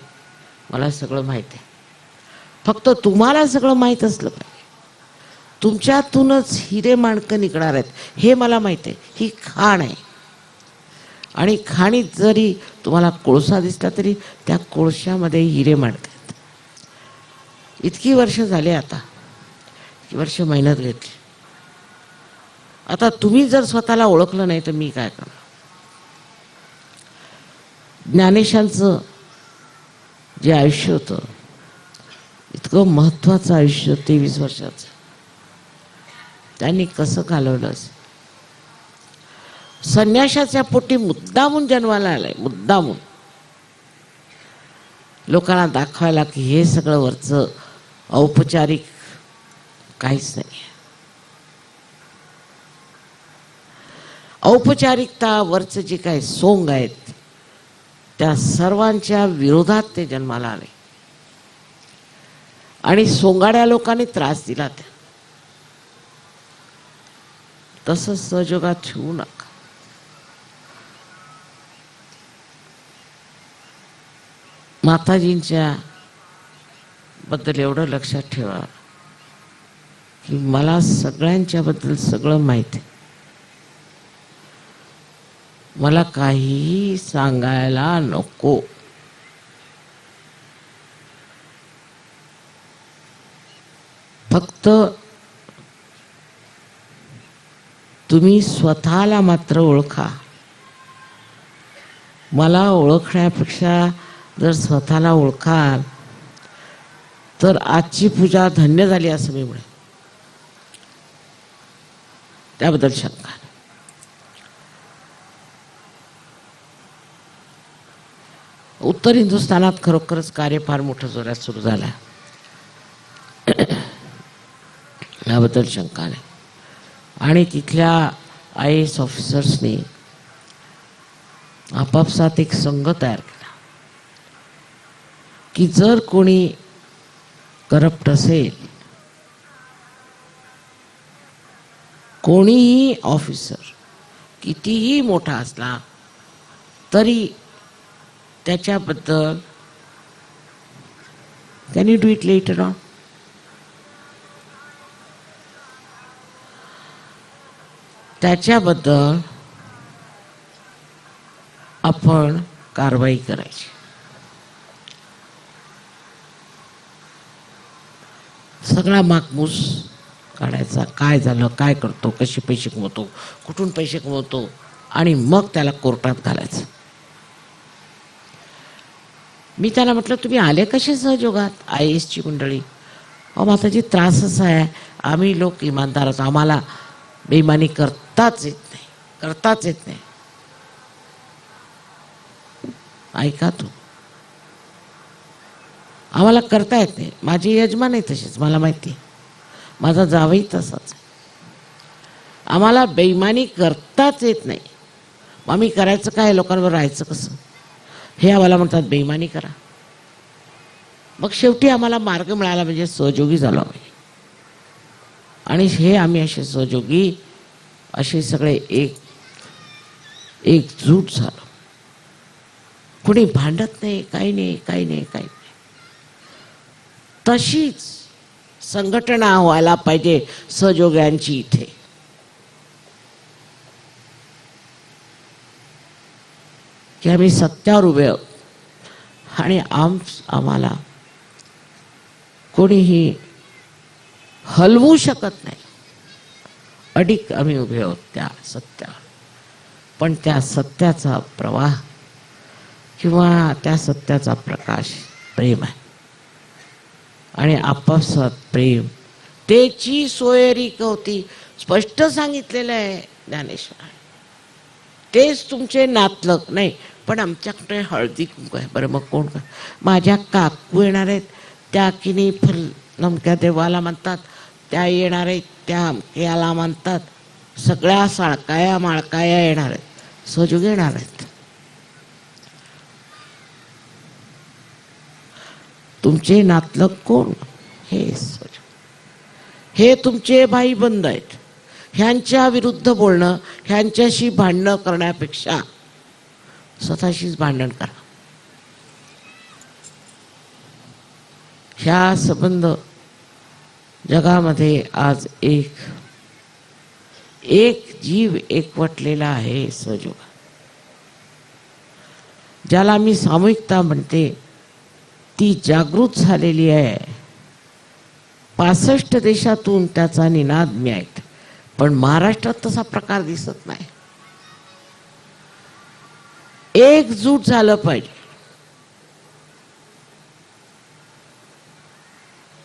[SPEAKER 1] मला सगळं माहीत आहे. फक्त तुम्हाला सगळं माहीत असलं पाहिजे. तुमच्यातूनच हिरे माणकं निघणार आहेत हे मला माहीत आहे. ही खाण आहे आणि खाणीत जरी तुम्हाला कोळसा दिसला तरी त्या कोळशामध्ये हिरे माणकं आहेत. इतकी वर्ष झाले, आता इतकी वर्ष मेहनत घेतली. आता तुम्ही जर स्वतःला ओळखलं नाही तर मी काय करणार. ज्ञानेशांचं जे आयुष्य होतं, इतकं महत्वाचं आयुष्य, 23 वर्षाचं, त्यांनी कसं घालवलं असेल. संन्याशाच्या पोटी मुद्दामून जन्माला आलाय, मुद्दामून लोकांना दाखवायला की हे सगळं वरचं औपचारिक काहीच नाही. औपचारिकता वरचं जे काही सोंग आहेत त्या सर्वांच्या विरोधात ते जन्माला आले आणि सोंगाड्या लोकांनी त्रास दिला. त्या तसंच सहयोगात ठेवू नका. माताजींच्या बद्दल एवढं लक्षात ठेवा की मला सगळ्यांच्या बद्दल सगळं माहिती आहे. मला काहीही सांगायला नको. फक्त तुम्ही स्वतःला मात्र ओळखा. मला ओळखण्यापेक्षा जर स्वतःला ओळखाल तर आजची पूजा धन्य झाली असं मी म्हणेन. त्याबद्दल शंका नाही. उत्तर हिंदुस्थानात खरोखरच कार्य फार मोठं जोरात सुरू झालं, याबद्दल शंका नाही. आणि तिथल्या IAS ऑफिसर्सनी आपापसात एक संघ तयार केला की जर कोणी करप्ट असेल, कोणीही ऑफिसर कितीही मोठा असला तरी त्याच्याबद्दल can you do it later on, त्याच्याबद्दल आपण कारवाई करायची. सगळा मागमूस काढायचा. काय झालं, काय करतो, कसे पैसे कमवतो, कुठून पैसे कमवतो, आणि मग त्याला कोर्टात घालायचं. मी त्याला म्हटलं तुम्ही आले कसे सहयोगात, IASची मंडळी. अहो माताजी त्रास असा आहे, आम्ही लोक इमानदार आहोत, आम्हाला बेईमानी करताच येत नाही, करताच येत नाही. ऐका तू, आम्हाला करता येत नाही. माझे यजमान आहे तसेच, मला माहिती आहे, माझा जावई तसाच आहे. आम्हाला बेईमानी करताच येत नाही. मग आम्ही करायचं काय, लोकांवर राहायचं कसं, हे आम्हाला म्हणतात बेईमानी करा. मग शेवटी आम्हाला मार्ग मिळाला म्हणजे सहयोगी झालो आम्ही. आणि हे आम्ही असे सहयोगी, असे सगळे एक एकजूट झालो. कुणी भांडत नाही, काही नाही, काही नाही, काही नाही. तशीच संघटना व्हायला पाहिजे सहयोग्यांची इथे. की आम्ही सत्यावर उभे आहोत आणि आम्हाला कोणीही हलवू शकत नाही. अडिग आम्ही उभे आहोत त्या सत्यावर. पण त्या सत्याचा प्रवाह किंवा त्या सत्याचा प्रकाश प्रेम आहे. आणि आपापसात प्रेम त्याची सोयरी होती. स्पष्ट सांगितलेलं आहे ज्ञानेश्वर. तेच तुमचे नातलग नाही. पण आमच्याकडे हळदी कुंकू आहे. बरं मग कोण का? माझ्या काकू येणार आहेत, त्या किनी फल नमक्या देवाला म्हणतात, त्या येणार आहेत, त्या याला म्हणतात. सगळ्या साळकाया माळकाया येणार आहेत, सहजोग येणार आहेत. तुमचे नातलग कोण? हे सहजोग. हे तुमचे भाई बंद आहेत. ह्यांच्या विरुद्ध बोलणं, ह्यांच्याशी भांडणं करण्यापेक्षा स्वतःशीच भांडण करा. ह्या संबंध जगामध्ये आज एक जीव एकवटलेला आहे सहजोग. ज्याला मी सामूहिकता म्हणते ती जागृत झालेली आहे. 65 देशातून त्याचा निनाद मी ऐकते. पण महाराष्ट्रात तसा प्रकार दिसत नाही. एकजूट झालं पाहिजे.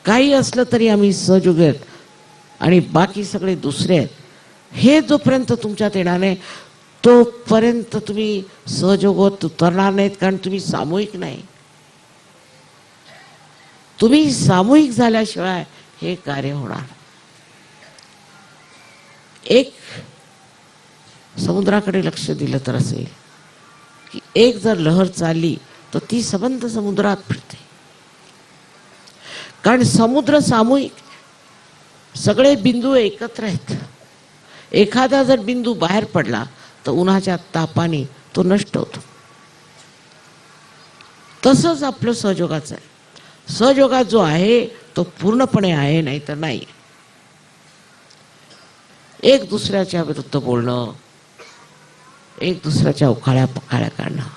[SPEAKER 1] काही असलं तरी आम्ही सहजोग आहेत आणि बाकी सगळे दुसरे आहेत. हे जोपर्यंत तुमच्यात येणार नाही तोपर्यंत तुम्ही सहजोगात उतरणार नाहीत. कारण तुम्ही सामूहिक नाही. तुम्ही सामूहिक झाल्याशिवाय हे कार्य होणार. एक समुद्राकडे लक्ष दिलं तर असेल की एक जर लहर चालली तर ती सबंध समुद्रात फिरते. कारण समुद्र सामूहिक, सगळे बिंदू एकत्र आहेत. एखादा जर बिंदू बाहेर पडला तर उन्हाच्या तापाने तो नष्ट होतो. तसंच आपलं सहयोगाचं आहे. सहयोगात जो आहे तो पूर्णपणे आहे, नाही तर नाही. एक दुसऱ्याच्या विरुद्ध बोलणं, एक दुसऱ्याच्या उखाळ्या पखाळ्या काढणं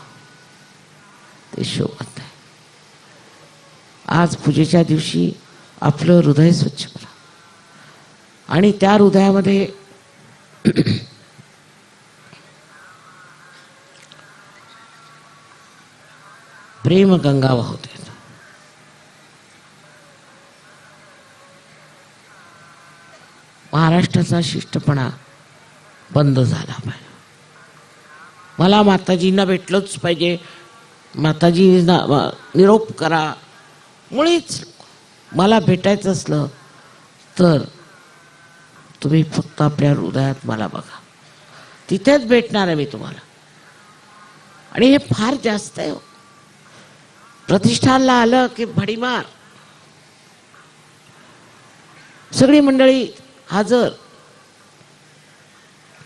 [SPEAKER 1] ते शोभत नाही. आज पूजेच्या दिवशी आपलं हृदय स्वच्छ करा आणि त्या हृदयामध्ये प्रेम गंगा वाहते. महाराष्ट्राचा शिष्टपणा बंद झाला पाहिजे. मला माताजींना भेटलंच पाहिजे, माताजींना निरोप करा. मुळीच मला भेटायचं असलं तर तुम्ही फक्त आपल्या हृदयात मला बघा, तिथेच भेटणार आहे मी तुम्हाला. आणि हे फार जास्त आहे. प्रतिष्ठानला आलं की भडीमार, सगळी मंडळी हजर.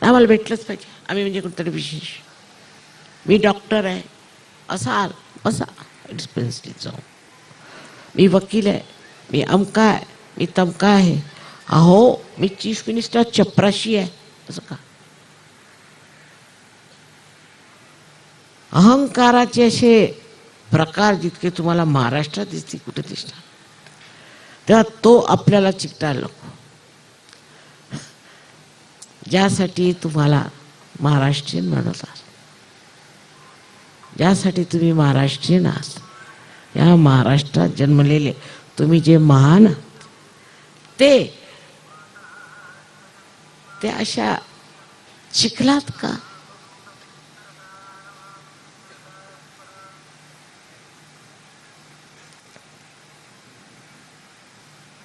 [SPEAKER 1] आम्हाला भेटलंच पाहिजे, आम्ही म्हणजे कोणतरी विशेष. मी डॉक्टर आहे, असाल बसा डिस्पेन्सरीत जाऊ. मी वकील आहे, मी अमका आहे, मी तमका आहे. अहो मी चीफ मिनिस्टर चपराशी आहे. असं का? अहंकाराचे असे प्रकार जितके तुम्हाला महाराष्ट्रात दिसतील कुठे दिसणार, तेव्हा तो आपल्याला चिकटायला नको. ज्यासाठी तुम्हाला महाराष्ट्रीयन म्हणतात, ज्यासाठी तुम्ही महाराष्ट्रीयन आहात, या महाराष्ट्रात जन्मलेले तुम्ही जे महान ते अशा चिखलात का?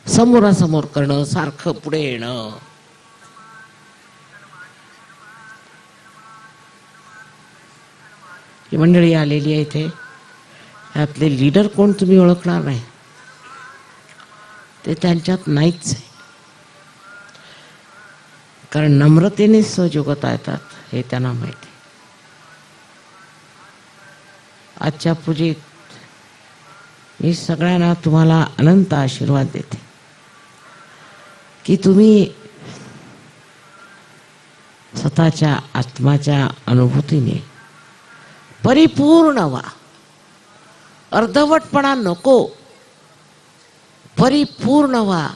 [SPEAKER 1] समोरासमोर करणं, सारखं पुढे येणं, ही मंडळी आलेली आहे इथे. यातले लीडर कोण तुम्ही ओळखणार नाही, ते त्यांच्यात नाहीच आहे. कारण नम्रतेने सहयोगात येतात हे त्यांना माहिती. आजच्या पूजेत मी सगळ्यांना तुम्हाला अनंत आशीर्वाद देते की तुम्ही स्वतःच्या आत्माच्या अनुभूतीने परिपूर्ण व्हा. अर्धवटपणा नको, परिपूर्ण व्हा.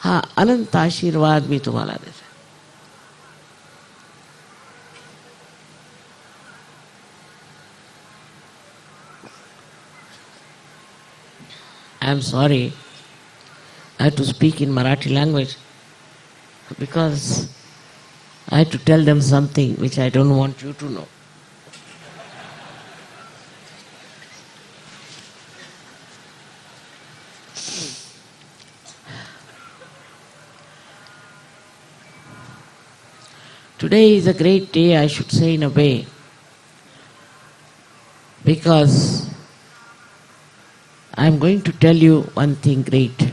[SPEAKER 1] हा अनंत आशीर्वाद मी तुम्हाला देते. I am sorry I had to speak in Marathi language because I had to tell them something which I don't want you to know. Today is a great day, I should say, in a way, because I am going to tell you one thing great.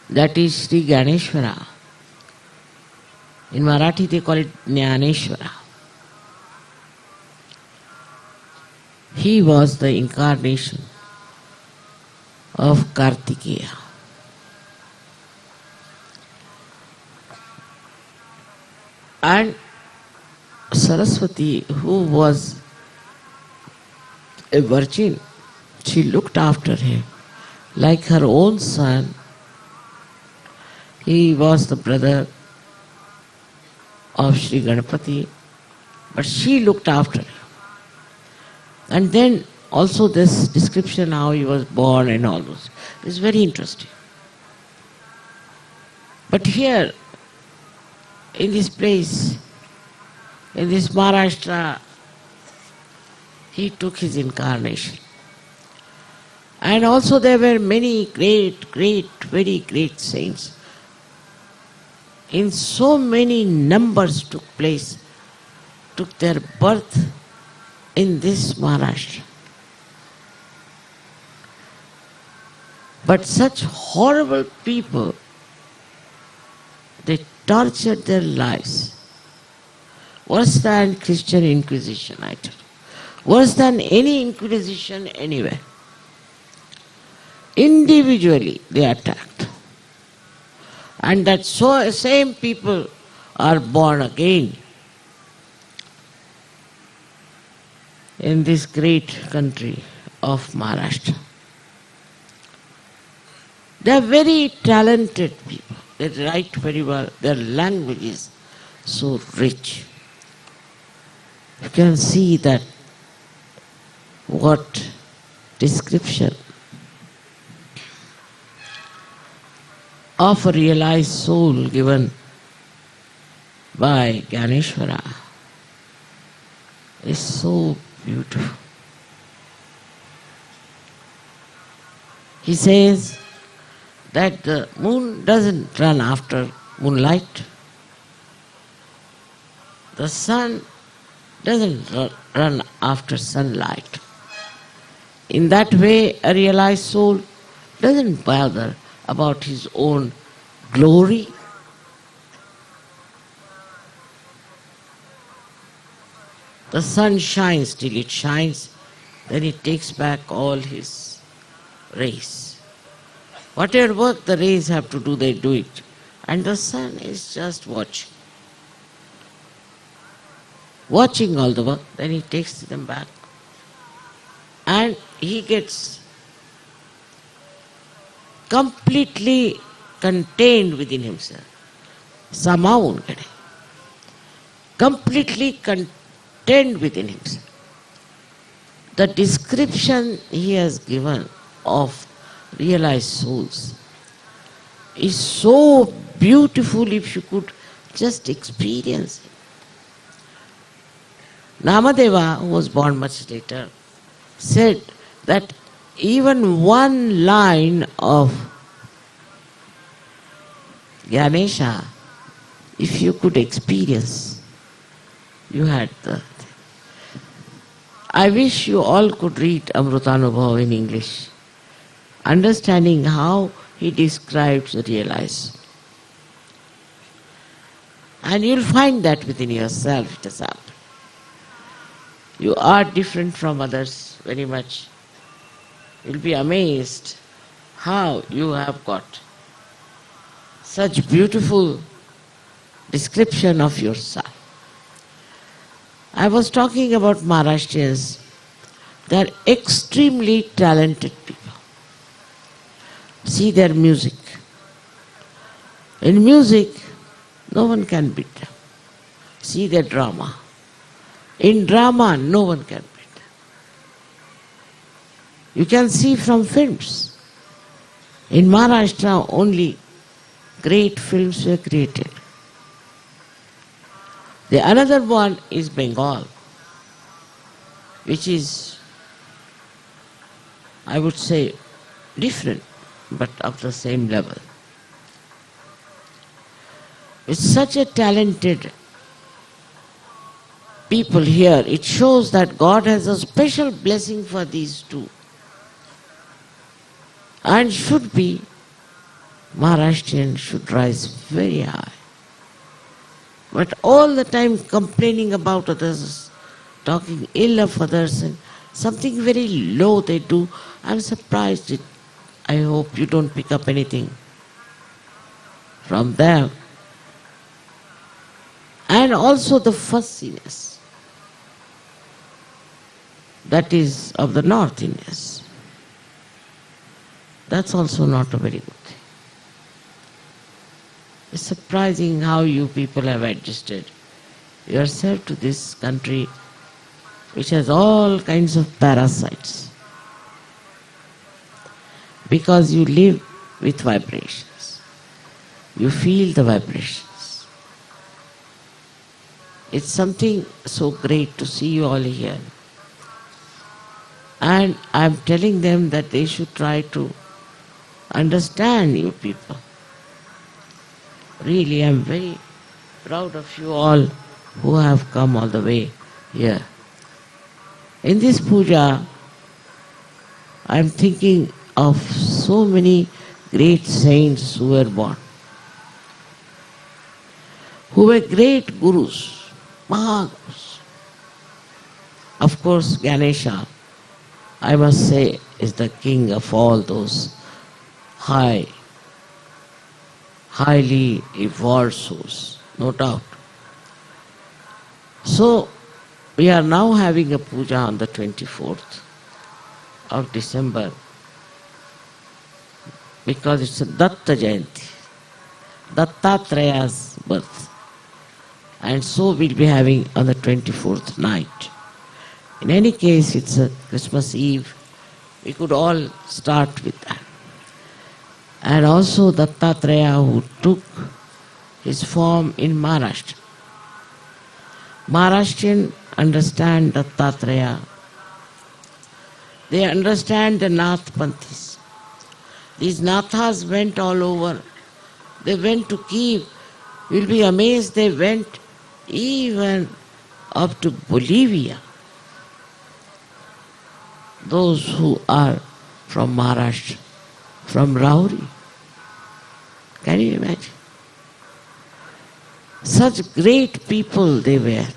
[SPEAKER 1] That is Sri Ganeshwara. In Marathi they call it Jnaneshwara. He was the incarnation of Kartikeya. And Saraswati, who was a virgin, she looked after him like her own son. He was the brother of Sri Ganapati, but she looked after him. And then also this description how he was born and all those is very interesting. But here, in this place, in this Maharashtra, he took his incarnation. And also there were many great, very great saints. In so many numbers took their birth in this Maharashtra. But such horrible people, they tortured their lives. Worse than Christian Inquisition, I tell you. Worse than any Inquisition anywhere. Individually they attacked. And that same people are born again in this great country of Maharashtra. They are very talented people. They write very well. Their language is so rich. You can see that what description of a realized soul given by Ganeshwara is so beautiful. He says that the moon doesn't run after moonlight. The sun doesn't run after sunlight. In that way, a realized soul doesn't bother about his own glory. The sun shines till it shines, then it takes back all his rays. Whatever work the rays have to do, they do it. And the sun is just watching all the work, then he takes them back. And he gets completely contained within himself. Samaun kade. Completely contained within himself. The description he has given of realized souls is so beautiful if you could just experience it. Namadeva, who was born much later, said that even one line of Ganesha, if you could experience, you had the... I wish you all could read Amrutanubhav in English, understanding how he describes the realized. And you'll find that within yourself it has happened. You are different from others very much. You'll be amazed how you have got such beautiful description of yourself. I was talking about Maharashtrians. They are extremely talented people. See their music. In music, no one can beat them. See their drama. In drama, no one can beat them. You can see from films. In Maharashtra, only great films were created. The another one is Bengal, which is, I would say, different, but of the same level. With such a talented people here, it shows that God has a special blessing for these two. And should be, Maharashtrian should rise very high. But all the time complaining about others, talking ill of others, and something very low they do. I'm surprised. I hope you don't pick up anything from them. And also the fussiness that is of the North Indians. That's also not a very good thing. It's surprising how you people have adjusted yourself to this country which has all kinds of parasites. Because you live with vibrations. You feel the vibrations. It's something so great to see you all here. And I'm telling them that they should try to understand you people. Really, I'm very proud of you all who have come all the way here. In this puja, I'm thinking of so many great saints who were born, who were great gurus, Mahagurus. Of course, Ganesha, I must say, is the king of all those highly evolved souls, no doubt. So, we are now having a puja on the 24th of December because it's a Datta Jayanti, Dattatraya's birth. And so we'll be having on the 24th night. In any case, it's a Christmas Eve. We could all start with that. And also Dattatreya, who took his form in Maharashtra. Maharashtrians understand Dattatreya. They understand the Nath Panthis. These Nathas went all over. They went to Kiev. You'll be amazed, they went even up to Bolivia. Those who are from Maharashtra, from Rauri. Can you imagine? Such great people they were.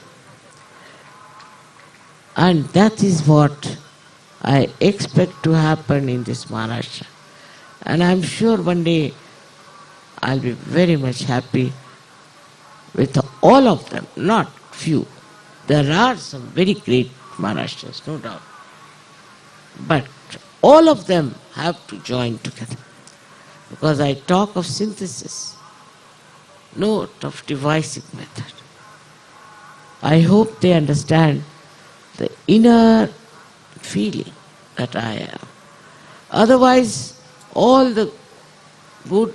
[SPEAKER 1] And that is what I expect to happen in this Maharashtra. And I'm sure one day I'll be very much happy with all of them, not few. There are some very great Maharashtrians, no doubt. But all of them have to join together. Because I talk of synthesis, not of divisive method. I hope they understand the inner feeling that I am. Otherwise, all the good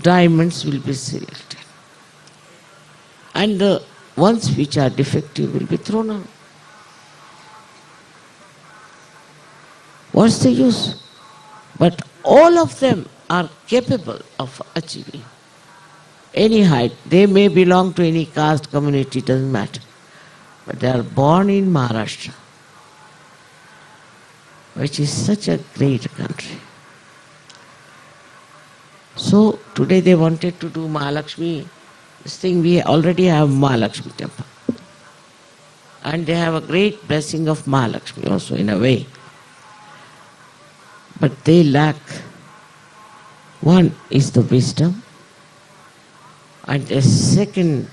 [SPEAKER 1] diamonds will be selected. And the ones which are defective will be thrown out. What's the use? But all of them are capable of achieving any height. They may belong to any caste, community, doesn't matter. But they are born in Maharashtra, which is such a great country. So today they wanted to do Mahalakshmi. This thing, we already have Mahalakshmi temple. and they have a great blessing of Mahalakshmi also in a way. But they lack, one is the wisdom, and the second,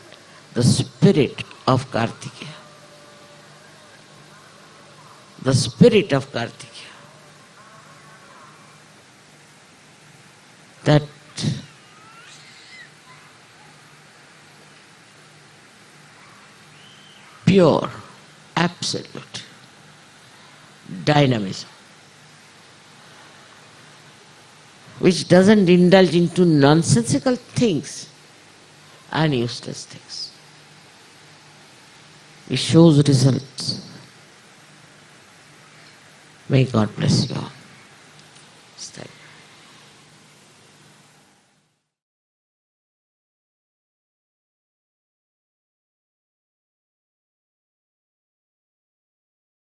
[SPEAKER 1] the spirit of Kartikeya. The spirit of Kartikeya. That pure, absolute dynamism, which doesn't indulge into nonsensical things and useless things. It shows results. May God bless you all.